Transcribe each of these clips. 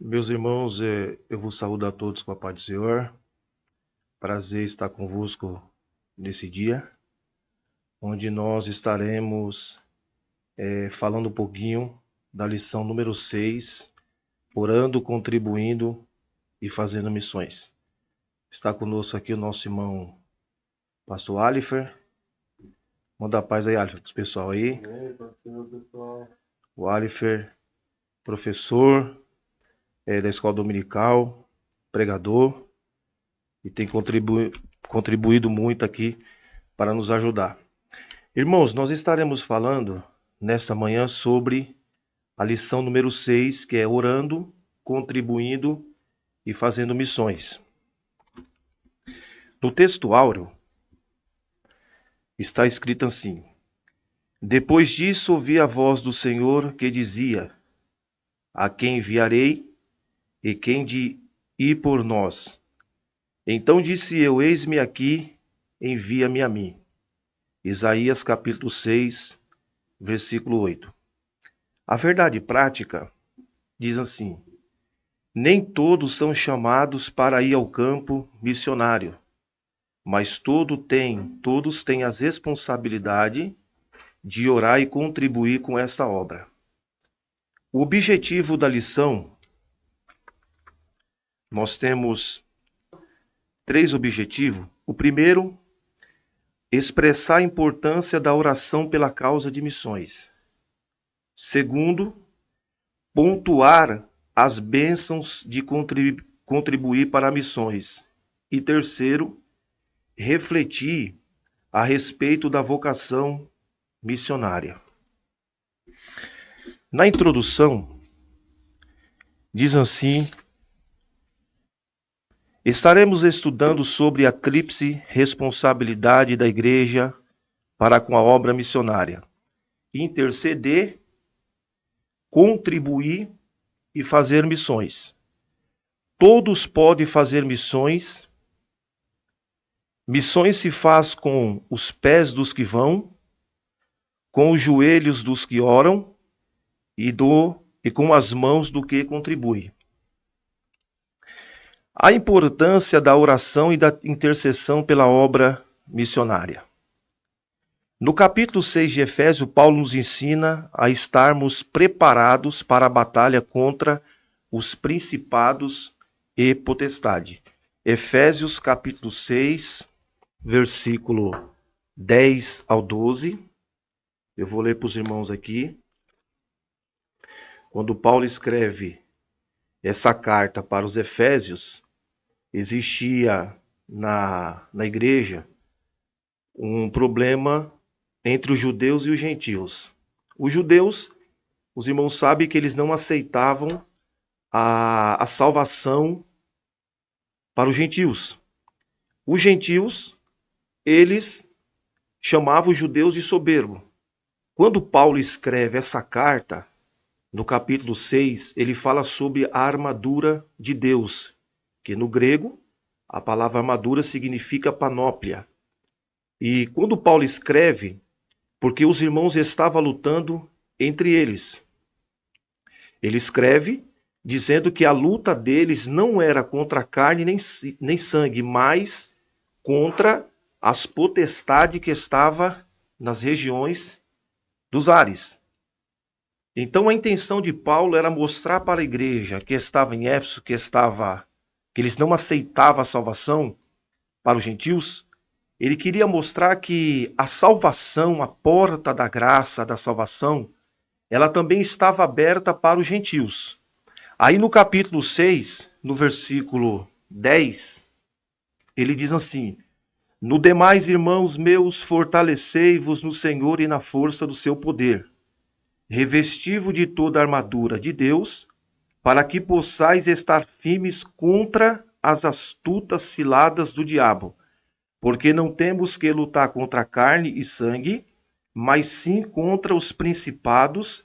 Meus irmãos, eu vos saúdo a todos com a paz do Senhor. Prazer estar convosco nesse dia, onde nós estaremos falando um pouquinho da lição número 6, orando, contribuindo e fazendo missões. Está conosco aqui o nosso irmão Pastor Alifer. Manda a paz aí, Alifer, para o pessoal aí. Pessoal. O Alifer, professor da escola dominical, pregador, e tem contribuído muito aqui para nos ajudar. Irmãos, nós estaremos falando nesta manhã sobre a lição número 6, que é orando, contribuindo e fazendo missões. No texto áureo está escrito assim: Depois disso ouvi a voz do Senhor que dizia: A quem enviarei e quem de ir por nós? Então disse eu: Eis-me aqui, envia-me a mim. Isaías capítulo 6, versículo 8. A verdade prática diz assim: nem todos são chamados para ir ao campo missionário, mas todos têm a responsabilidade de orar e contribuir com esta obra. O objetivo da lição, nós temos 3 objetivos. O primeiro, expressar a importância da oração pela causa de missões. Segundo, pontuar as bênçãos de contribuir para missões. E terceiro, refletir a respeito da vocação missionária. Na introdução, diz assim: estaremos estudando sobre a tríplice responsabilidade da igreja para com a obra missionária: interceder, contribuir e fazer missões. Todos podem fazer missões. Missões se faz com os pés dos que vão, com os joelhos dos que oram e com as mãos do que contribui. A importância da oração e da intercessão pela obra missionária. No capítulo 6 de Efésios, Paulo nos ensina a estarmos preparados para a batalha contra os principados e potestade. Efésios capítulo 6, versículo 10 ao 12. Eu vou ler para os irmãos aqui. Quando Paulo escreve essa carta para os Efésios, existia na igreja um problema entre os judeus e os gentios. Os judeus, os irmãos sabem que eles não aceitavam a salvação para os gentios. Os gentios, eles chamavam os judeus de soberbo. Quando Paulo escreve essa carta, no capítulo 6, ele fala sobre a armadura de Deus, que no grego, a palavra armadura significa panóplia. E quando Paulo escreve, porque os irmãos estavam lutando entre eles, ele escreve dizendo que a luta deles não era contra carne nem sangue, mas contra as potestades que estavam nas regiões dos ares. Então a intenção de Paulo era mostrar para a igreja que estava em Éfeso, que eles não aceitavam a salvação para os gentios. Ele queria mostrar que a salvação, a porta da graça da salvação, ela também estava aberta para os gentios. Aí no capítulo 6, no versículo 10, ele diz assim: no demais, irmãos meus, fortalecei-vos no Senhor e na força do seu poder. Revesti-vos de toda a armadura de Deus, para que possais estar firmes contra as astutas ciladas do diabo. Porque não temos que lutar contra carne e sangue, mas sim contra os principados,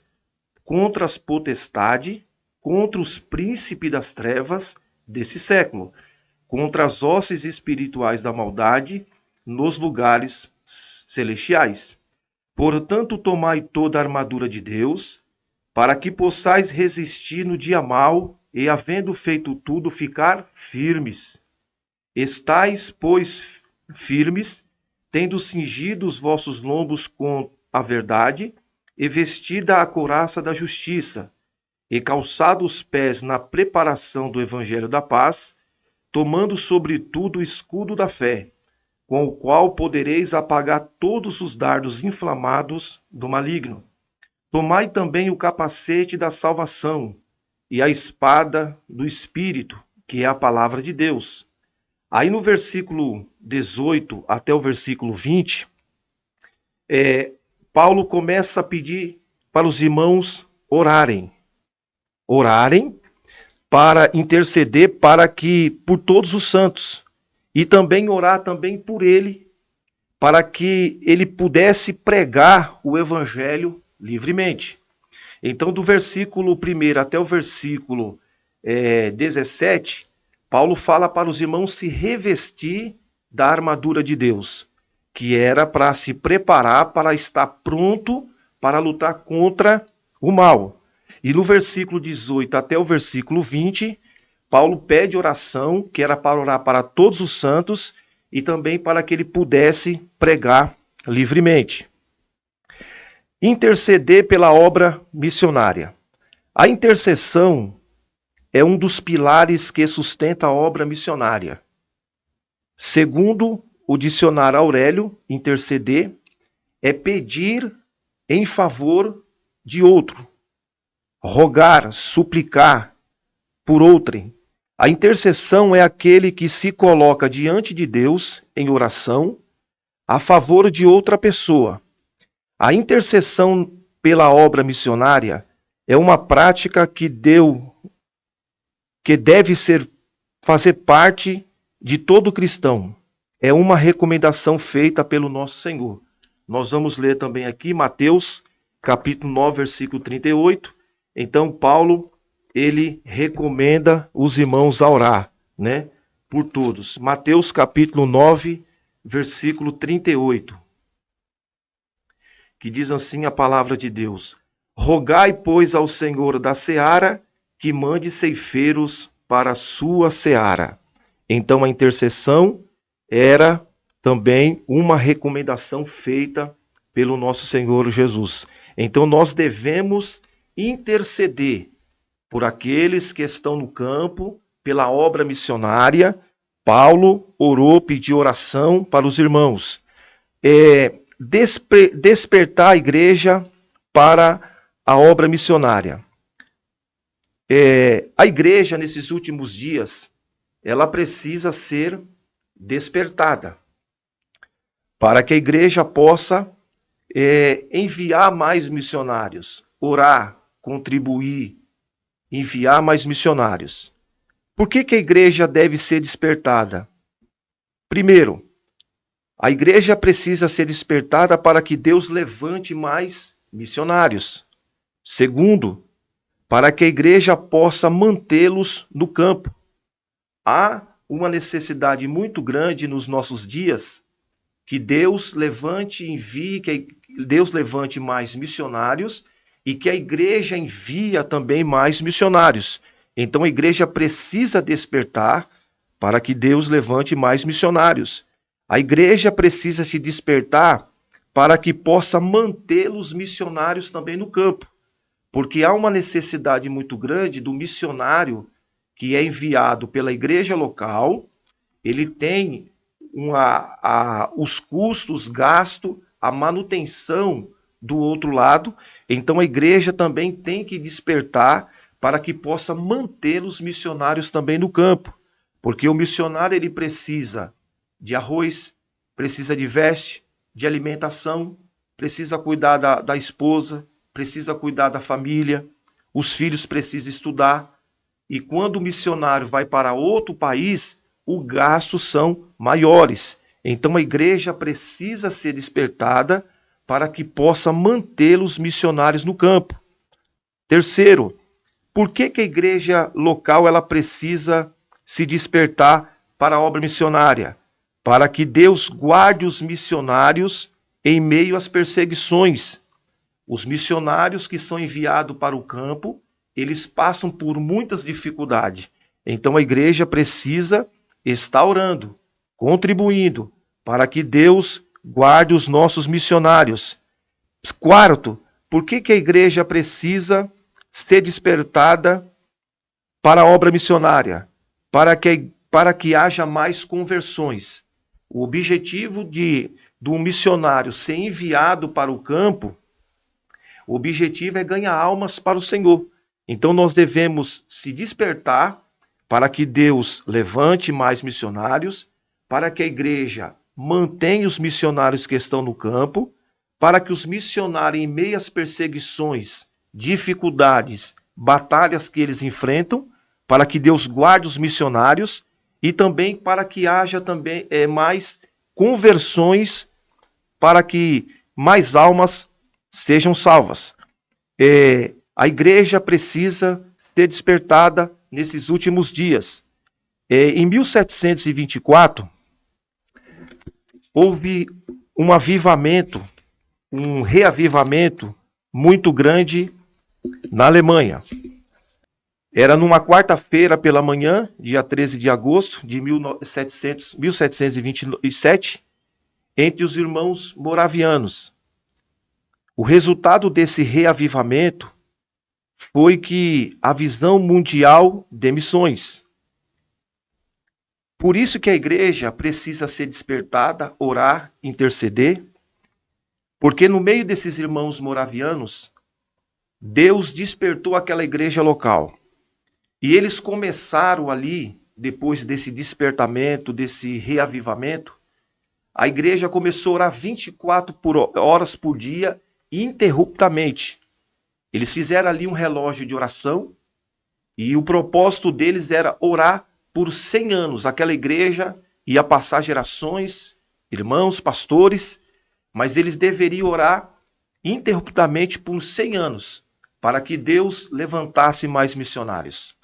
contra as potestades, contra os príncipes das trevas desse século, contra as hostes espirituais da maldade nos lugares celestiais. Portanto, tomai toda a armadura de Deus, para que possais resistir no dia mau e havendo feito tudo, ficar firmes. Estais, pois, firmes, tendo cingido os vossos lombos com a verdade, e vestida a couraça da justiça, e calçado os pés na preparação do evangelho da paz, tomando sobretudo o escudo da fé, com o qual podereis apagar todos os dardos inflamados do maligno. Tomai também o capacete da salvação e a espada do Espírito, que é a palavra de Deus. Aí no versículo 18 até o versículo 20, Paulo começa a pedir para os irmãos orarem para interceder por todos os santos, e também orar também por ele, para que ele pudesse pregar o evangelho livremente. Então, do versículo 1 até o versículo 17, Paulo fala para os irmãos se revestir da armadura de Deus, que era para se preparar para estar pronto para lutar contra o mal. E no versículo 18 até o versículo 20, Paulo pede oração, que era para orar para todos os santos e também para que ele pudesse pregar livremente. Interceder pela obra missionária. A intercessão é um dos pilares que sustenta a obra missionária. Segundo o dicionário Aurélio, interceder é pedir em favor de outro, rogar, suplicar por outrem. A intercessão é aquele que se coloca diante de Deus em oração a favor de outra pessoa. A intercessão pela obra missionária é uma prática que deve fazer parte de todo cristão. É uma recomendação feita pelo nosso Senhor. Nós vamos ler também aqui Mateus, capítulo 9, versículo 38. Então, Paulo, ele recomenda os irmãos a orar, né, por todos. Mateus, capítulo 9, versículo 38. Que diz assim a palavra de Deus: Rogai, pois, ao Senhor da seara que mande ceifeiros para a sua seara. Então, a intercessão era também uma recomendação feita pelo nosso Senhor Jesus. Então, nós devemos interceder por aqueles que estão no campo, pela obra missionária. Paulo orou, pediu oração para os irmãos. Despertar a igreja para a obra missionária. A igreja, nesses últimos dias, ela precisa ser despertada para que a igreja possa enviar mais missionários, orar, contribuir, enviar mais missionários. Por que a igreja deve ser despertada? Primeiro, a igreja precisa ser despertada para que Deus levante mais missionários. Segundo, para que a igreja possa mantê-los no campo. Há uma necessidade muito grande nos nossos dias que Deus levante, envie, que Deus levante mais missionários e que a igreja envia também mais missionários. Então a igreja precisa despertar para que Deus levante mais missionários. A igreja precisa se despertar para que possa manter os missionários também no campo, porque há uma necessidade muito grande do missionário que é enviado pela igreja local. Ele tem os custos, gasto, a manutenção do outro lado. Então a igreja também tem que despertar para que possa manter os missionários também no campo, porque o missionário ele precisa de arroz, precisa de veste, de alimentação, precisa cuidar da esposa, precisa cuidar da família, os filhos precisam estudar. E quando o missionário vai para outro país, os gastos são maiores. Então a igreja precisa ser despertada para que possa manter os missionários no campo. Terceiro, por que a igreja local ela precisa se despertar para a obra missionária? Para que Deus guarde os missionários em meio às perseguições. Os missionários que são enviados para o campo, eles passam por muitas dificuldades. Então a igreja precisa estar orando, contribuindo, para que Deus guarde os nossos missionários. Quarto, por que a igreja precisa ser despertada para a obra missionária? Para que haja mais conversões. O objetivo do missionário ser enviado para o campo, o objetivo é ganhar almas para o Senhor. Então nós devemos se despertar para que Deus levante mais missionários, para que a igreja mantenha os missionários que estão no campo, para que os missionários, em meio às perseguições, dificuldades, batalhas que eles enfrentam, para que Deus guarde os missionários e também para que haja também mais conversões, para que mais almas sejam salvas. A igreja precisa ser despertada nesses últimos dias. Em 1724, houve um avivamento, um reavivamento muito grande na Alemanha. Era numa quarta-feira pela manhã, dia 13 de agosto de 1727, entre os irmãos moravianos. O resultado desse reavivamento foi que a visão mundial de missões. Por isso que a igreja precisa ser despertada, orar, interceder, porque no meio desses irmãos moravianos, Deus despertou aquela igreja local. E eles começaram ali, depois desse despertamento, desse reavivamento, a igreja começou a orar 24 horas por dia, ininterruptamente. Eles fizeram ali um relógio de oração e o propósito deles era orar por 100 anos. Aquela igreja ia passar gerações, irmãos, pastores, mas eles deveriam orar ininterruptamente por 100 anos, para que Deus levantasse mais missionários.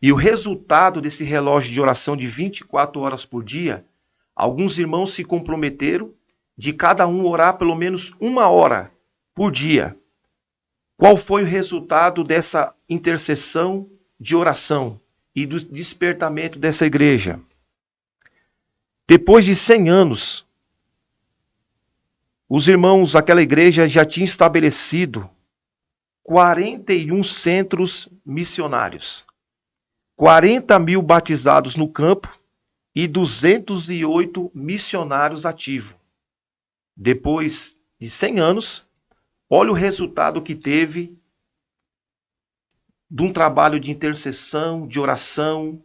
E o resultado desse relógio de oração de 24 horas por dia, alguns irmãos se comprometeram de cada um orar pelo menos 1 hora por dia. Qual foi o resultado dessa intercessão de oração e do despertamento dessa igreja? Depois de 100 anos, os irmãos, aquela igreja já tinha estabelecido 41 centros missionários, 40 mil batizados no campo e 208 missionários ativos. Depois de 100 anos, olha o resultado que teve de um trabalho de intercessão, de oração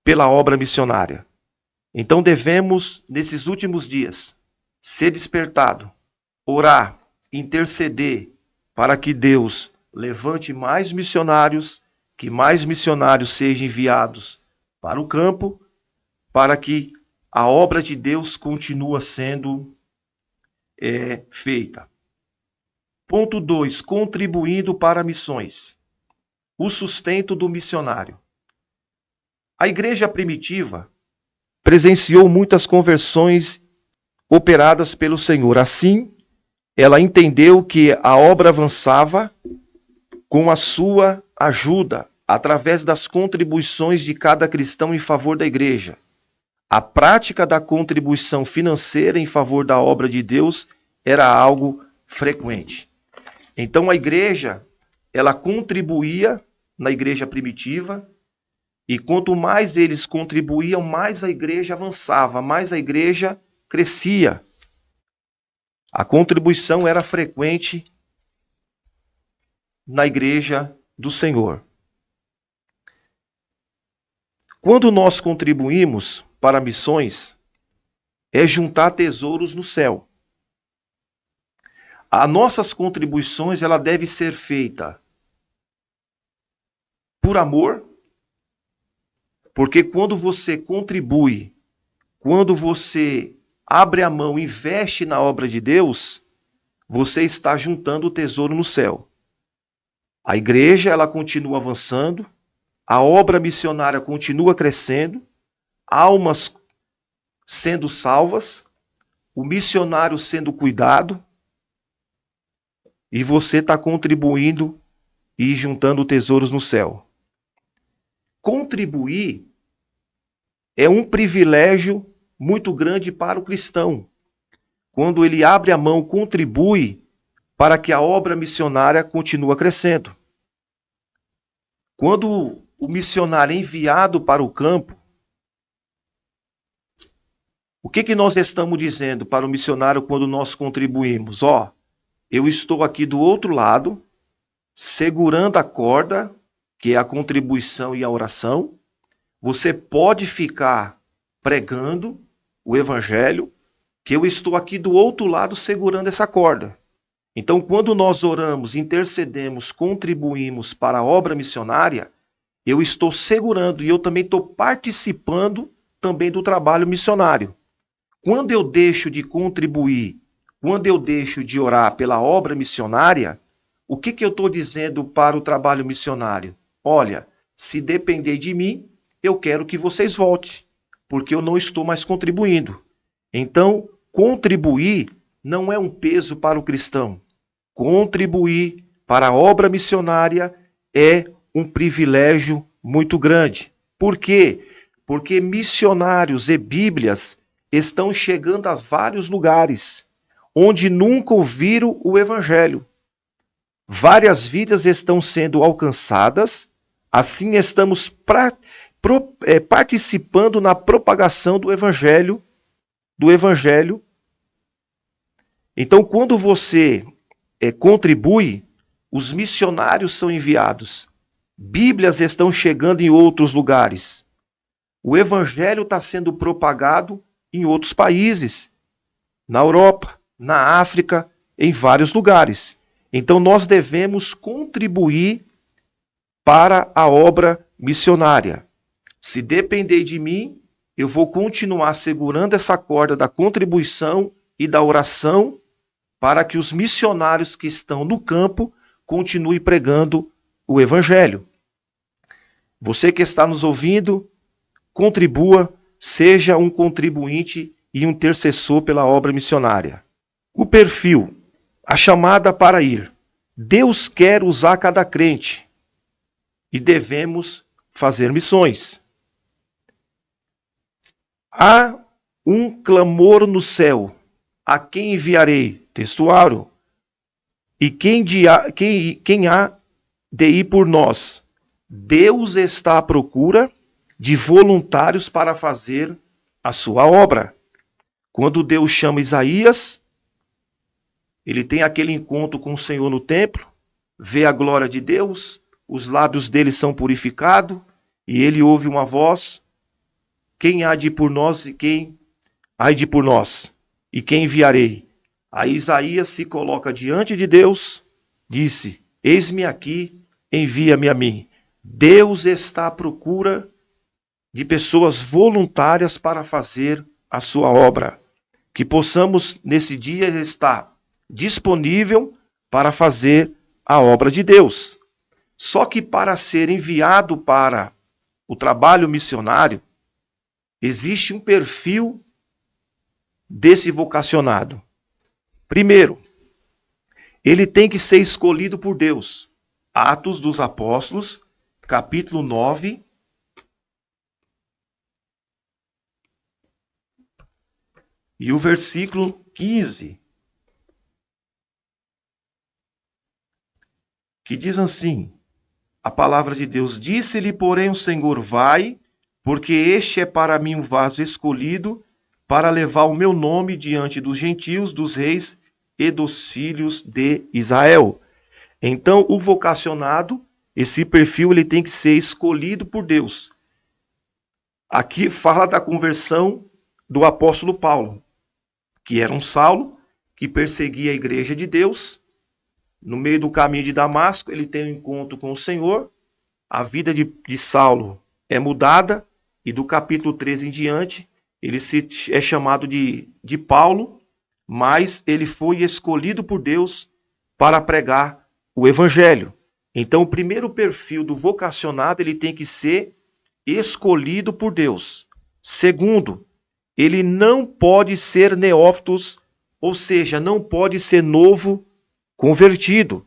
pela obra missionária. Então devemos, nesses últimos dias, ser despertado, orar, interceder para que Deus levante mais missionários, que mais missionários sejam enviados para o campo, para que a obra de Deus continue sendo feita. Ponto 2. Contribuindo para missões. O sustento do missionário. A igreja primitiva presenciou muitas conversões operadas pelo Senhor. Assim, ela entendeu que a obra avançava com a sua ajuda, através das contribuições de cada cristão em favor da igreja. A prática da contribuição financeira em favor da obra de Deus era algo frequente. Então a igreja, ela contribuía na igreja primitiva, e quanto mais eles contribuíam, mais a igreja avançava, mais a igreja crescia. A contribuição era frequente na igreja do Senhor. Quando nós contribuímos para missões, é juntar tesouros no céu. As nossas contribuições, ela deve ser feita por amor, porque quando você contribui, quando você abre a mão, investe na obra de Deus, você está juntando o tesouro no céu. A igreja, ela continua avançando, a obra missionária continua crescendo, almas sendo salvas, o missionário sendo cuidado, e você está contribuindo e ir juntando tesouros no céu. Contribuir é um privilégio muito grande para o cristão. Quando ele abre a mão, contribui para que a obra missionária continue crescendo. Quando o missionário é enviado para o campo, o que nós estamos dizendo para o missionário quando nós contribuímos? Eu estou aqui do outro lado, segurando a corda, que é a contribuição e a oração. Você pode ficar pregando o evangelho, que eu estou aqui do outro lado segurando essa corda. Então, quando nós oramos, intercedemos, contribuímos para a obra missionária, eu estou segurando e eu também estou participando também do trabalho missionário. Quando eu deixo de contribuir, quando eu deixo de orar pela obra missionária, o que eu estou dizendo para o trabalho missionário? Olha, se depender de mim, eu quero que vocês voltem, porque eu não estou mais contribuindo. Então, contribuir não é um peso para o cristão. Contribuir para a obra missionária é um privilégio muito grande. Por quê? Porque missionários e bíblias estão chegando a vários lugares onde nunca ouviram o evangelho. Várias vidas estão sendo alcançadas, assim estamos participando na propagação do evangelho. Então, quando você contribui, os missionários são enviados. Bíblias estão chegando em outros lugares. O evangelho está sendo propagado em outros países, na Europa, na África, em vários lugares. Então nós devemos contribuir para a obra missionária. Se depender de mim, eu vou continuar segurando essa corda da contribuição e da oração para que os missionários que estão no campo continuem pregando o evangelho. Você que está nos ouvindo, contribua, seja um contribuinte e um intercessor pela obra missionária. O perfil, a chamada para ir. Deus quer usar cada crente e devemos fazer missões. Há um clamor no céu. A quem enviarei? Textuário. E quem há de ir por nós? Deus está à procura de voluntários para fazer a sua obra. Quando Deus chama Isaías, ele tem aquele encontro com o Senhor no templo, vê a glória de Deus, os lábios dele são purificados, e ele ouve uma voz: quem há de ir por nós e quem há de ir por nós? E quem enviarei? Aí Isaías se coloca diante de Deus, disse: eis-me aqui, envia-me a mim. Deus está à procura de pessoas voluntárias para fazer a sua obra. Que possamos, nesse dia, estar disponível para fazer a obra de Deus. Só que para ser enviado para o trabalho missionário, existe um perfil desse vocacionado. Primeiro, ele tem que ser escolhido por Deus. Atos dos Apóstolos, capítulo 9, e o versículo 15, que diz assim, a palavra de Deus: disse-lhe, porém, o Senhor: vai, porque este é para mim um vaso escolhido para levar o meu nome diante dos gentios, dos reis e dos filhos de Israel. Então, o vocacionado, esse perfil, ele tem que ser escolhido por Deus. Aqui fala da conversão do apóstolo Paulo, que era um Saulo, que perseguia a igreja de Deus. No meio do caminho de Damasco, ele tem um encontro com o Senhor. A vida de Saulo é mudada, e do capítulo 13 em diante, ele é chamado de Paulo, mas ele foi escolhido por Deus para pregar o evangelho. Então, o primeiro perfil do vocacionado, ele tem que ser escolhido por Deus. Segundo, ele não pode ser neófitos, ou seja, não pode ser novo convertido.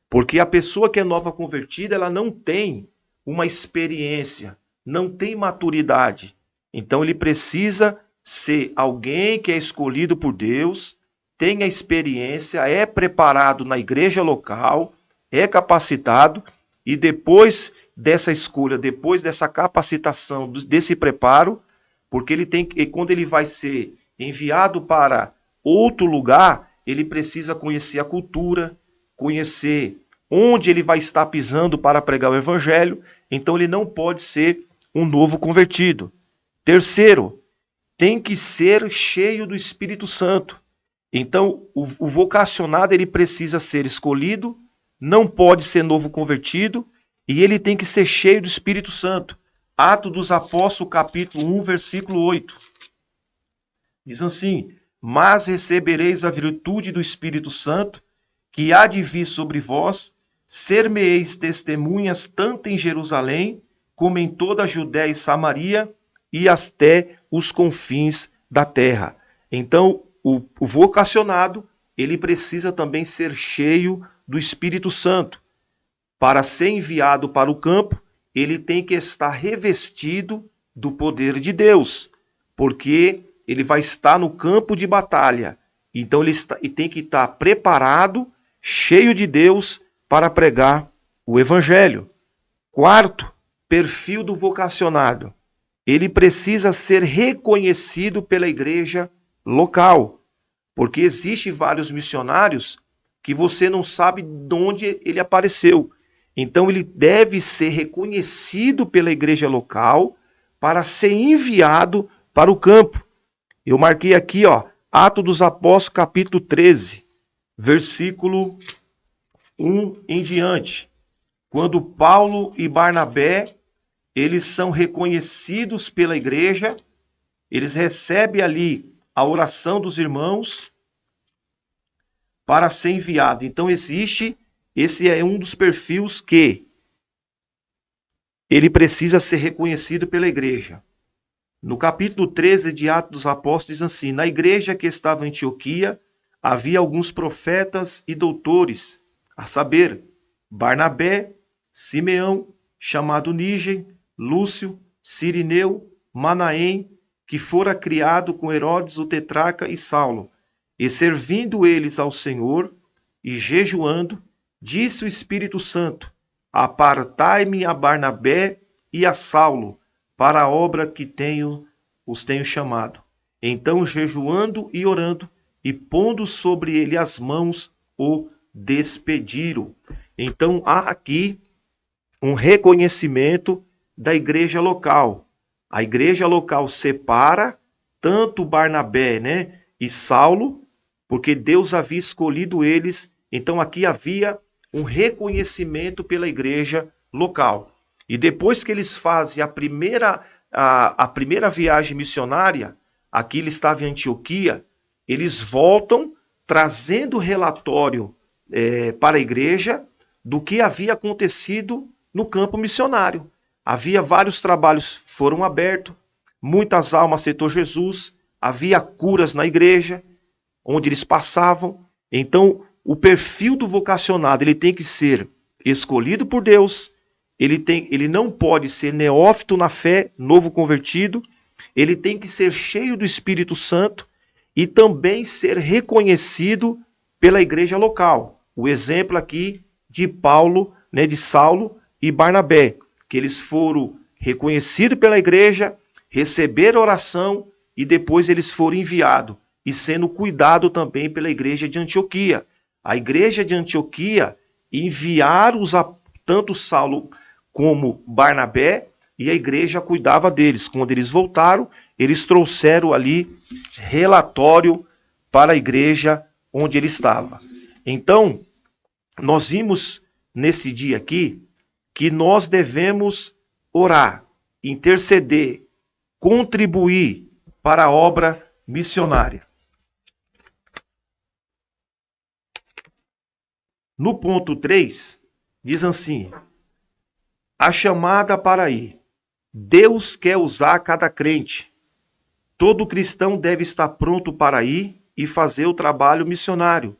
Porque a pessoa que é nova convertida, ela não tem uma experiência, não tem maturidade. Então ele precisa ser alguém que é escolhido por Deus, tem a experiência, é preparado na igreja local, é capacitado, e depois dessa escolha, depois dessa capacitação, desse preparo, porque ele tem, e quando ele vai ser enviado para outro lugar, ele precisa conhecer a cultura, conhecer onde ele vai estar pisando para pregar o evangelho. Então ele não pode ser um novo convertido. Terceiro, tem que ser cheio do Espírito Santo. Então o vocacionado ele precisa ser escolhido, não pode ser novo convertido, e ele tem que ser cheio do Espírito Santo. Atos dos Apóstolos, capítulo 1, versículo 8. Diz assim: mas recebereis a virtude do Espírito Santo, que há de vir sobre vós, ser-me-eis testemunhas tanto em Jerusalém, como em toda a Judéia e Samaria, e até os confins da terra. Então, o vocacionado, ele precisa também ser cheio do Espírito Santo. Para ser enviado para o campo, ele tem que estar revestido do poder de Deus, porque ele vai estar no campo de batalha. Então ele tem que estar preparado, cheio de Deus, para pregar o evangelho. Quarto, perfil do vocacionado. Ele precisa ser reconhecido pela igreja local, porque existem vários missionários que você não sabe de onde ele apareceu. Então ele deve ser reconhecido pela igreja local para ser enviado para o campo. Eu marquei aqui, Atos dos Apóstolos, capítulo 13, versículo 1 em diante. Quando Paulo e Barnabé, eles são reconhecidos pela igreja, eles recebem ali a oração dos irmãos para ser enviado. Então esse é um dos perfis que ele precisa ser reconhecido pela igreja. No capítulo 13 de Atos dos Apóstolos diz assim: na igreja que estava em Antioquia havia alguns profetas e doutores, a saber, Barnabé, Simeão, chamado Níger, Lúcio, Cirineu, Manaém, que fora criado com Herodes o tetrarca e Saulo. E servindo eles ao Senhor e jejuando, disse o Espírito Santo: apartai-me a Barnabé e a Saulo para a obra que os tenho chamado. Então, jejuando e orando, e pondo sobre ele as mãos, o despediram. Então, há aqui um reconhecimento da igreja local. A igreja local separa tanto Barnabé, e Saulo, porque Deus havia escolhido eles. Então, aqui havia um reconhecimento pela igreja local. E depois que eles fazem a primeira viagem missionária, aqui ele estava em Antioquia, eles voltam trazendo relatório para a igreja do que havia acontecido no campo missionário. Havia vários trabalhos foram abertos, muitas almas aceitou Jesus, havia curas na igreja, onde eles passavam. Então, o perfil do vocacionado ele tem que ser escolhido por Deus. Ele não pode ser neófito na fé, novo convertido. Ele tem que ser cheio do Espírito Santo e também ser reconhecido pela igreja local. O exemplo aqui de Paulo, de Saulo e Barnabé, que eles foram reconhecidos pela igreja, receberam oração e depois eles foram enviados e sendo cuidado também pela igreja de Antioquia. A igreja de Antioquia enviaram tanto Saulo como Barnabé, e a igreja cuidava deles. Quando eles voltaram, eles trouxeram ali relatório para a igreja onde ele estava. Então, nós vimos nesse dia aqui que nós devemos orar, interceder, contribuir para a obra missionária. No ponto 3, diz assim: a chamada para ir. Deus quer usar cada crente. Todo cristão deve estar pronto para ir e fazer o trabalho missionário,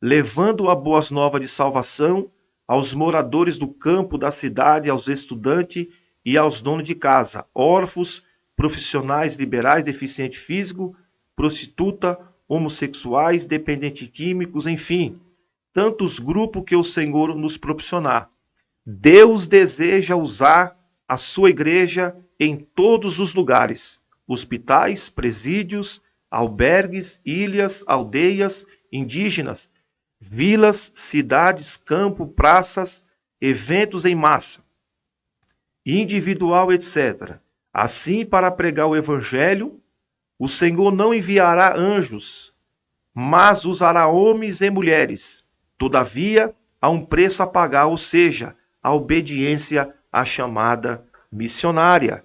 levando a boas novas de salvação aos moradores do campo da cidade, aos estudantes e aos donos de casa, órfãos, profissionais liberais, deficiente físico, prostituta, homossexuais, dependentes químicos, enfim, tantos grupos que o Senhor nos proporcionar. Deus deseja usar a sua igreja em todos os lugares: hospitais, presídios, albergues, ilhas, aldeias indígenas, vilas, cidades, campo, praças, eventos em massa, individual, etc. Assim, para pregar o evangelho, o Senhor não enviará anjos, mas usará homens e mulheres. Todavia, há um preço a pagar, ou seja, a obediência à chamada missionária.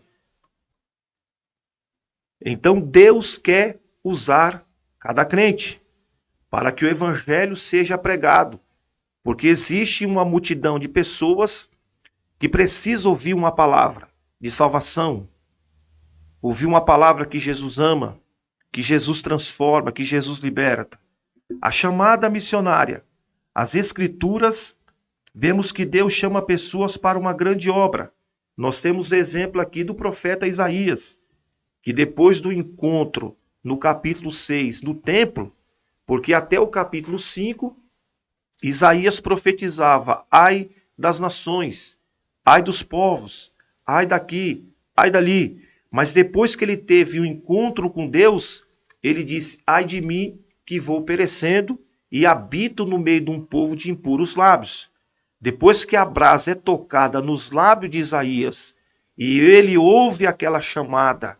Então, Deus quer usar cada crente para que o evangelho seja pregado, porque existe uma multidão de pessoas que precisam ouvir uma palavra de salvação, ouvir uma palavra que Jesus ama, que Jesus transforma, que Jesus liberta. A chamada missionária, as Escrituras, vemos que Deus chama pessoas para uma grande obra. Nós temos exemplo aqui do profeta Isaías, que depois do encontro no capítulo 6 no templo, porque até o capítulo 5, Isaías profetizava: ai das nações, ai dos povos, ai daqui, ai dali. Mas depois que ele teve o encontro com Deus, ele disse: ai de mim, que vou perecendo e habito no meio de um povo de impuros lábios. Depois que a brasa é tocada nos lábios de Isaías e ele ouve aquela chamada: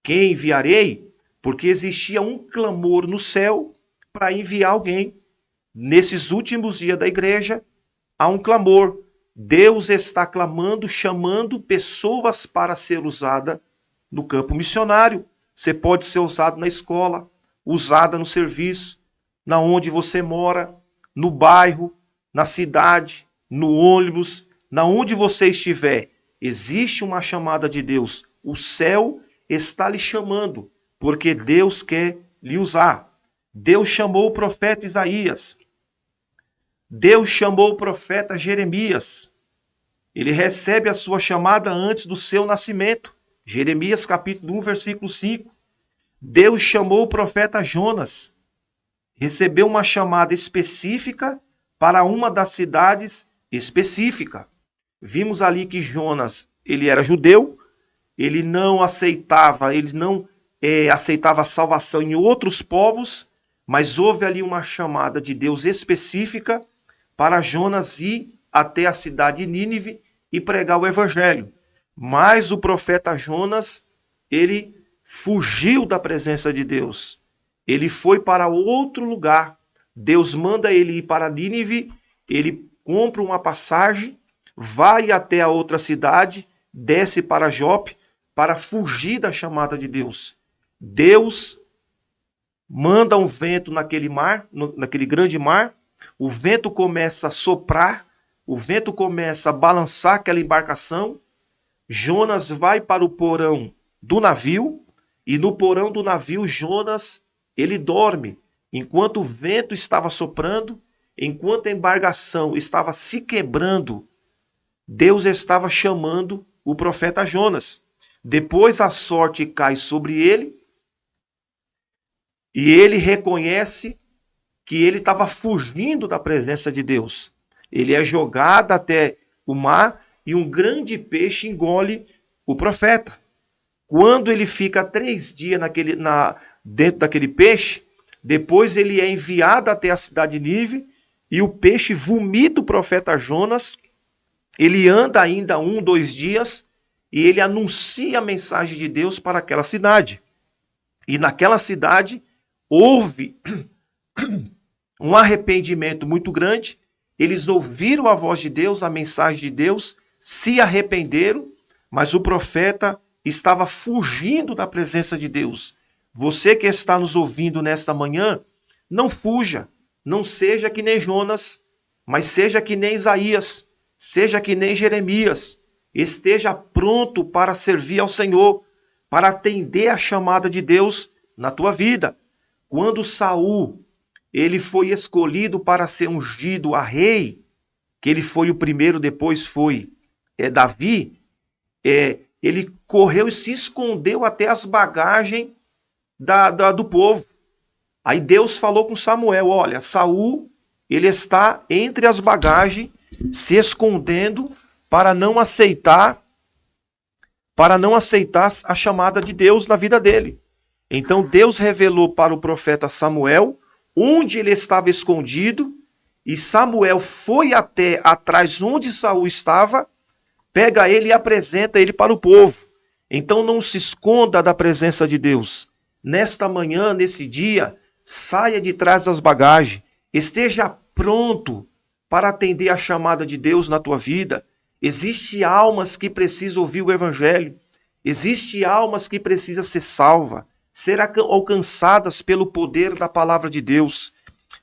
quem enviarei? Porque existia um clamor no céu para enviar alguém. Nesses últimos dias da igreja, há um clamor. Deus está clamando, chamando pessoas para ser usada no campo missionário. Você pode ser usado na escola, usada no serviço, na onde você mora, no bairro, na cidade, no ônibus, na onde você estiver. Existe uma chamada de Deus. O céu está lhe chamando, porque Deus quer lhe usar. Deus chamou o profeta Isaías. Deus chamou o profeta Jeremias. Ele recebe a sua chamada antes do seu nascimento. Jeremias capítulo 1, versículo 5. Deus chamou o profeta Jonas. Recebeu uma chamada específica para uma das cidades específica. Vimos ali que Jonas, ele era judeu, ele não aceitava a salvação em outros povos, mas houve ali uma chamada de Deus específica para Jonas ir até a cidade de Nínive e pregar o evangelho. Mas o profeta Jonas, ele fugiu da presença de Deus. Ele foi para outro lugar. Deus manda ele ir para Nínive, ele compra uma passagem, vai até a outra cidade, desce para Jope, para fugir da chamada de Deus. Deus manda um vento naquele mar, naquele grande mar, o vento começa a soprar, o vento começa a balançar aquela embarcação. Jonas vai para o porão do navio, e no porão do navio Jonas, ele dorme, enquanto o vento estava soprando, enquanto a embarcação estava se quebrando. Deus estava chamando o profeta Jonas. Depois a sorte cai sobre ele, e ele reconhece que ele estava fugindo da presença de Deus. Ele é jogado até o mar e um grande peixe engole o profeta. Quando ele fica 3 dias dentro daquele peixe, depois ele é enviado até a cidade de Nínive e o peixe vomita o profeta Jonas. Ele anda ainda 1, 2 dias e ele anuncia a mensagem de Deus para aquela cidade. E naquela cidade houve um arrependimento muito grande. Eles ouviram a voz de Deus, a mensagem de Deus, se arrependeram, mas o profeta estava fugindo da presença de Deus. Você que está nos ouvindo nesta manhã, não fuja, não seja que nem Jonas, mas seja que nem Isaías, seja que nem Jeremias. Esteja pronto para servir ao Senhor, para atender a chamada de Deus na tua vida. Quando Saul, ele foi escolhido para ser ungido a rei, que ele foi o primeiro, depois foi Davi, ele correu e se escondeu até as bagagens do povo. Aí Deus falou com Samuel, olha, Saul, ele está entre as bagagens, se escondendo para não aceitar a chamada de Deus na vida dele. Então Deus revelou para o profeta Samuel onde ele estava escondido, e Samuel foi até atrás onde Saul estava, pega ele e apresenta ele para o povo. Então não se esconda da presença de Deus. Nesta manhã, nesse dia, saia de trás das bagagens, esteja pronto para atender a chamada de Deus na tua vida. Existem almas que precisam ouvir o evangelho, existem almas que precisam ser salvas, ser alcançadas pelo poder da palavra de Deus.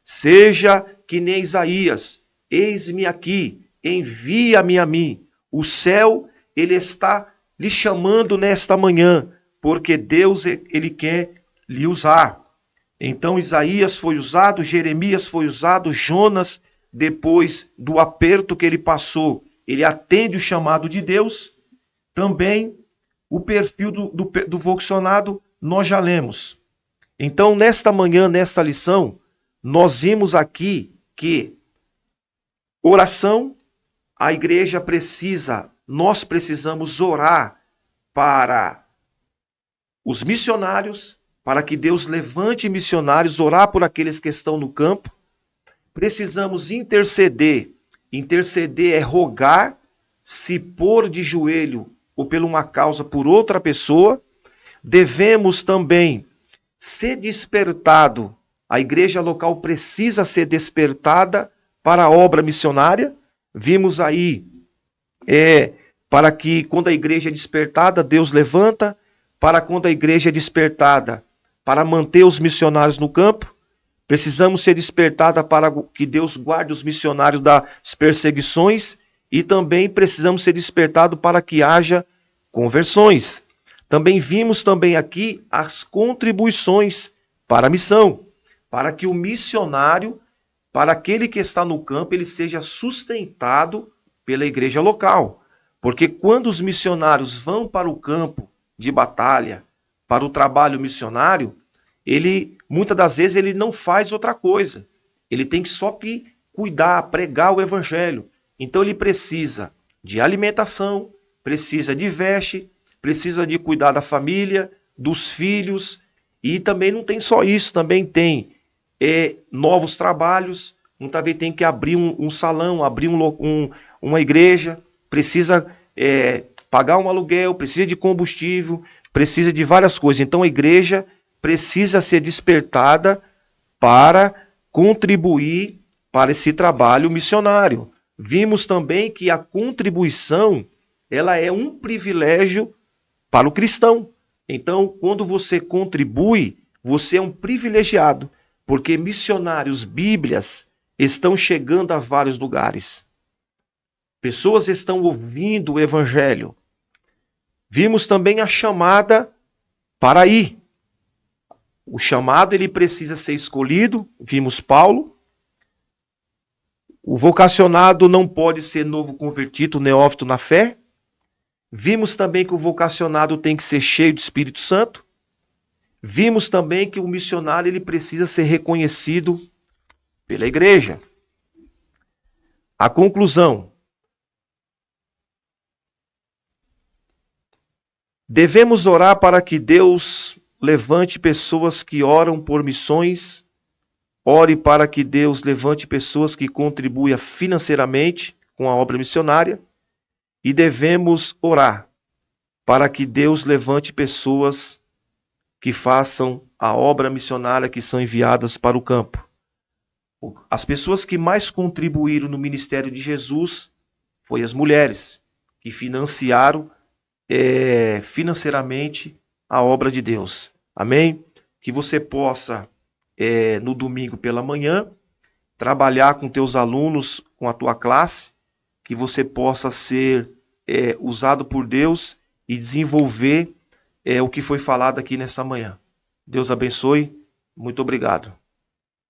Seja que nem Isaías, eis-me aqui, envia-me a mim. O céu, ele está lhe chamando nesta manhã, porque Deus, ele quer lhe usar. Então Isaías foi usado, Jeremias foi usado, Jonas, depois do aperto que ele passou, ele atende o chamado de Deus. Também o perfil do vocacionado nós já lemos. Então, nesta manhã, nesta lição, nós vimos aqui que oração, a igreja nós precisamos orar para os missionários, para que Deus levante missionários, orar por aqueles que estão no campo. Precisamos interceder. Interceder é rogar, se pôr de joelho ou por uma causa por outra pessoa. Devemos também ser despertado. A igreja local precisa ser despertada para a obra missionária. Vimos aí, para que quando a igreja é despertada, Deus levanta, para quando a igreja é despertada, para manter os missionários no campo. Precisamos ser despertada para que Deus guarde os missionários das perseguições, e também precisamos ser despertados para que haja conversões. Também vimos também aqui as contribuições para a missão, para que o missionário, para aquele que está no campo, ele seja sustentado pela igreja local. Porque quando os missionários vão para o campo de batalha, para o trabalho missionário, muitas das vezes ele não faz outra coisa. Ele tem que só cuidar, pregar o evangelho. Então ele precisa de alimentação, precisa de veste, precisa de cuidar da família, dos filhos, e também não tem só isso, também tem novos trabalhos. Muitas vezes tem que abrir um salão, abrir uma igreja, precisa pagar um aluguel, precisa de combustível, precisa de várias coisas. Então a igreja precisa ser despertada para contribuir para esse trabalho missionário. Vimos também que a contribuição, ela é um privilégio para o cristão. Então, quando você contribui, você é um privilegiado, porque missionários, Bíblias, estão chegando a vários lugares. Pessoas estão ouvindo o evangelho. Vimos também a chamada para ir. O chamado, ele precisa ser escolhido. Vimos Paulo. O vocacionado não pode ser novo convertido, neófito na fé. Vimos também que o vocacionado tem que ser cheio do Espírito Santo. Vimos também que o missionário, ele precisa ser reconhecido pela igreja. A conclusão. Devemos orar para que Deus levante pessoas que oram por missões. Ore para que Deus levante pessoas que contribuam financeiramente com a obra missionária. E devemos orar para que Deus levante pessoas que façam a obra missionária, que são enviadas para o campo. As pessoas que mais contribuíram no ministério de Jesus foram as mulheres, que financiaram financeiramente a obra de Deus. Amém? Que você possa, no domingo pela manhã, trabalhar com teus alunos, com a tua classe, que você possa ser usado por Deus e desenvolver o que foi falado aqui nessa manhã. Deus abençoe. Muito obrigado.